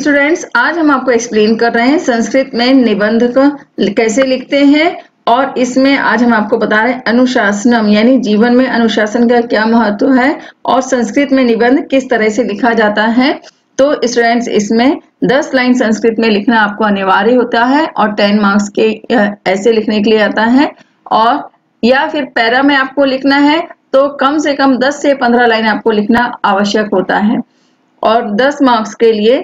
Students, आज हम आपको एक्सप्लेन कर रहे हैं संस्कृत में निबंध को कैसे लिखते हैं। और इसमें आज हम आपको बता रहे हैं अनुशासनम, यानी जीवन में अनुशासन का क्या महत्व है और संस्कृत में निबंध किस तरह से लिखा जाता है। तो स्टूडेंट्स, इसमें 10 लाइन संस्कृत में लिखना आपको अनिवार्य होता है और 10 मार्क्स के ऐसे लिखने के लिए आता है। और या फिर पैरा में आपको लिखना है तो कम से कम 10 से 15 लाइन आपको लिखना आवश्यक होता है। और 10 मार्क्स के लिए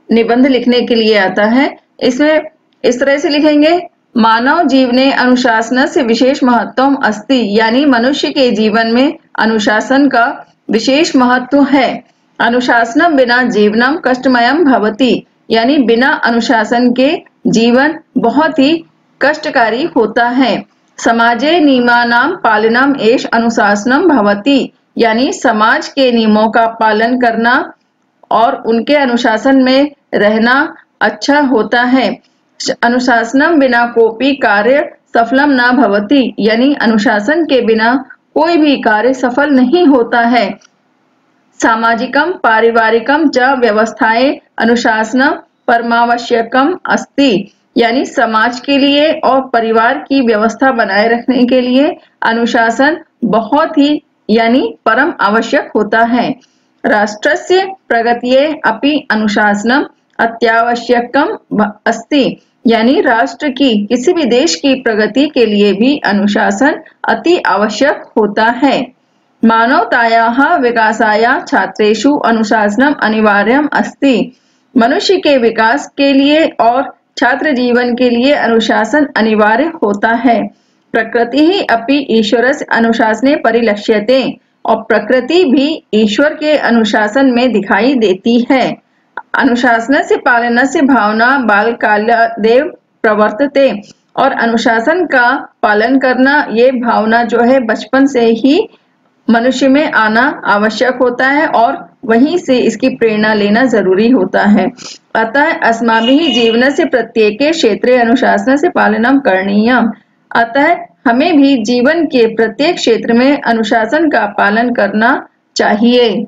निबंध लिखने के लिए आता है। इसमें इस तरह से लिखेंगे, मानव जीवने अनुशासनस्य विशेष महत्वम अस्ति, यानी मनुष्य के जीवन में अनुशासन का विशेष महत्व है। अनुशासनम बिना जीवनम कष्टमयम भवति, यानी बिना अनुशासन के जीवन बहुत ही कष्टकारी होता है। समाजे नियमानां पालनम एष अनुशासनम भवति, यानी समाज के नियमों का पालन करना और उनके अनुशासन में रहना अच्छा होता है। अनुशासनम बिना कोपी कार्य सफलम न भवति, यानी अनुशासन के बिना कोई भी कार्य सफल नहीं होता है। सामाजिकम पारिवारिकम च व्यवस्थाएं अनुशासनम परमावश्यकम अस्ति, यानी समाज के लिए और परिवार की व्यवस्था बनाए रखने के लिए अनुशासन बहुत ही यानी परम आवश्यक होता है। राष्ट्रस्य प्रगतिये अपि अनुशासनम अत्यावश्यकम अस्ति, यानी राष्ट्र की किसी भी देश की प्रगति के लिए भी अनुशासन अति आवश्यक होता है। मानवतायाः विकासाय छात्रेषु अनुशासनम अनिवार्यम अस्ति, मनुष्य के विकास के लिए और छात्र जीवन के लिए अनुशासन अनिवार्य होता है। प्रकृति ही अपि ईश्वरस्य अनुशासने परिलक्ष्यते, और प्रकृति भी ईश्वर के अनुशासन में दिखाई देती है। अनुशासनस्य पालनस्य भावना बालकालादेव प्रवर्तते, और अनुशासन का पालन करना ये भावना जो है बचपन से ही मनुष्य में आना आवश्यक होता है और वहीं से इसकी प्रेरणा लेना जरूरी होता है। अतः अस्माभिः जीवनस्य प्रत्येके क्षेत्रे अनुशासनस्य पालनम करणीयम, अतः हमें भी जीवन के प्रत्येक क्षेत्र में अनुशासन का पालन करना चाहिए।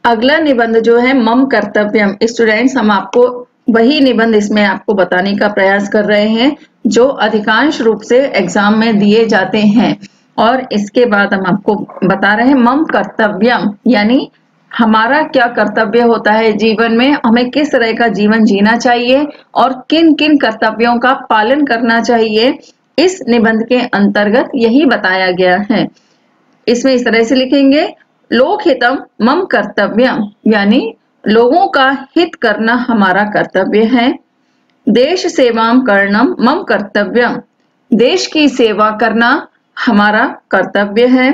अगला निबंध जो है मम कर्तव्यम। स्टूडेंट्स, हम आपको वही निबंध इसमें आपको बताने का प्रयास कर रहे हैं जो अधिकांश रूप से एग्जाम में दिए जाते हैं। और इसके बाद हम आपको बता रहे हैं मम कर्तव्यम, यानी हमारा क्या कर्तव्य होता है जीवन में, हमें किस तरह का जीवन जीना चाहिए और किन किन कर्तव्यों का पालन करना चाहिए। इस निबंध के अंतर्गत यही बताया गया है। इसमें इस तरह से लिखेंगे, लोकहितम मम कर्तव्यम, यानी लोगों का हित करना हमारा कर्तव्य है। देश सेवाम करणम मम कर्तव्यम, देश की सेवा करना हमारा कर्तव्य है।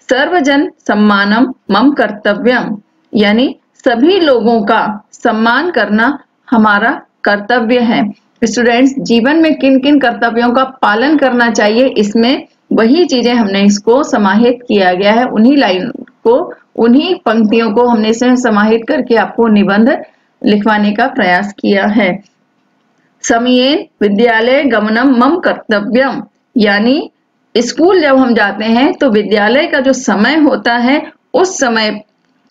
सर्वजन सम्मानम मम कर्तव्यम, यानी सभी लोगों का सम्मान करना हमारा कर्तव्य है। स्टूडेंट्स, जीवन में किन किन कर्तव्यों का पालन करना चाहिए, इसमें वही चीजें हमने इसको समाहित किया गया है। उन्हीं लाइन को, उन्हीं पंक्तियों को हमने इसमें समाहित करके आपको निबंध लिखवाने का प्रयास किया है। समयेन विद्यालय गमनम मम कर्तव्यम, यानी स्कूल जब हम जाते हैं तो विद्यालय का जो समय होता है उस समय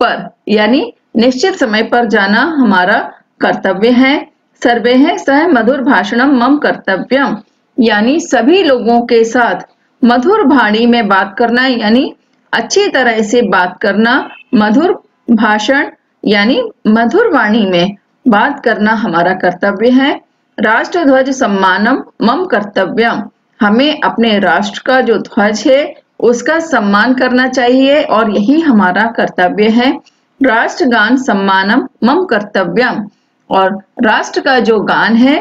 पर यानी निश्चित समय पर जाना हमारा कर्तव्य है। सर्वे सह मधुर भाषणम मम कर्तव्यम, यानी सभी लोगों के साथ मधुर वाणी में बात करना, यानी अच्छी तरह से बात करना। मधुर भाषण यानी मधुर वाणी में बात करना हमारा कर्तव्य है। राष्ट्र ध्वज सम्मानम मम कर्तव्यम, हमें अपने राष्ट्र का जो ध्वज है उसका सम्मान करना चाहिए और यही हमारा कर्तव्य है। राष्ट्रगान सम्मानम मम कर्तव्यम, और राष्ट्र का जो गान है,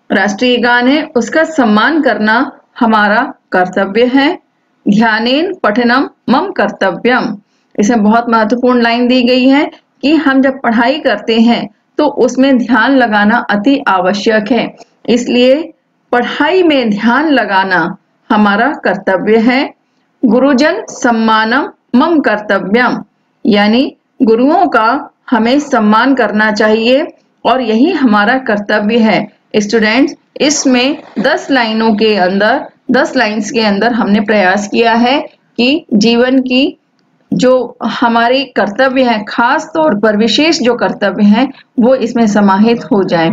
राष्ट्रीय गान है, उसका सम्मान करना हमारा कर्तव्य है। ध्यानेन पठनम मम कर्तव्यम, इसमें बहुत महत्वपूर्ण लाइन दी गई है कि हम जब पढ़ाई करते हैं तो उसमें ध्यान लगाना अति आवश्यक है, इसलिए पढ़ाई में ध्यान लगाना हमारा कर्तव्य है। गुरुजन सम्मानम मम कर्तव्यम, यानी गुरुओं का हमें सम्मान करना चाहिए और यही हमारा कर्तव्य है। स्टूडेंट्स, इसमें 10 लाइनों के अंदर 10 लाइन्स के अंदर हमने प्रयास किया है कि जीवन की जो हमारे कर्तव्य हैं, खास तौर पर विशेष जो कर्तव्य हैं वो इसमें समाहित हो जाएं।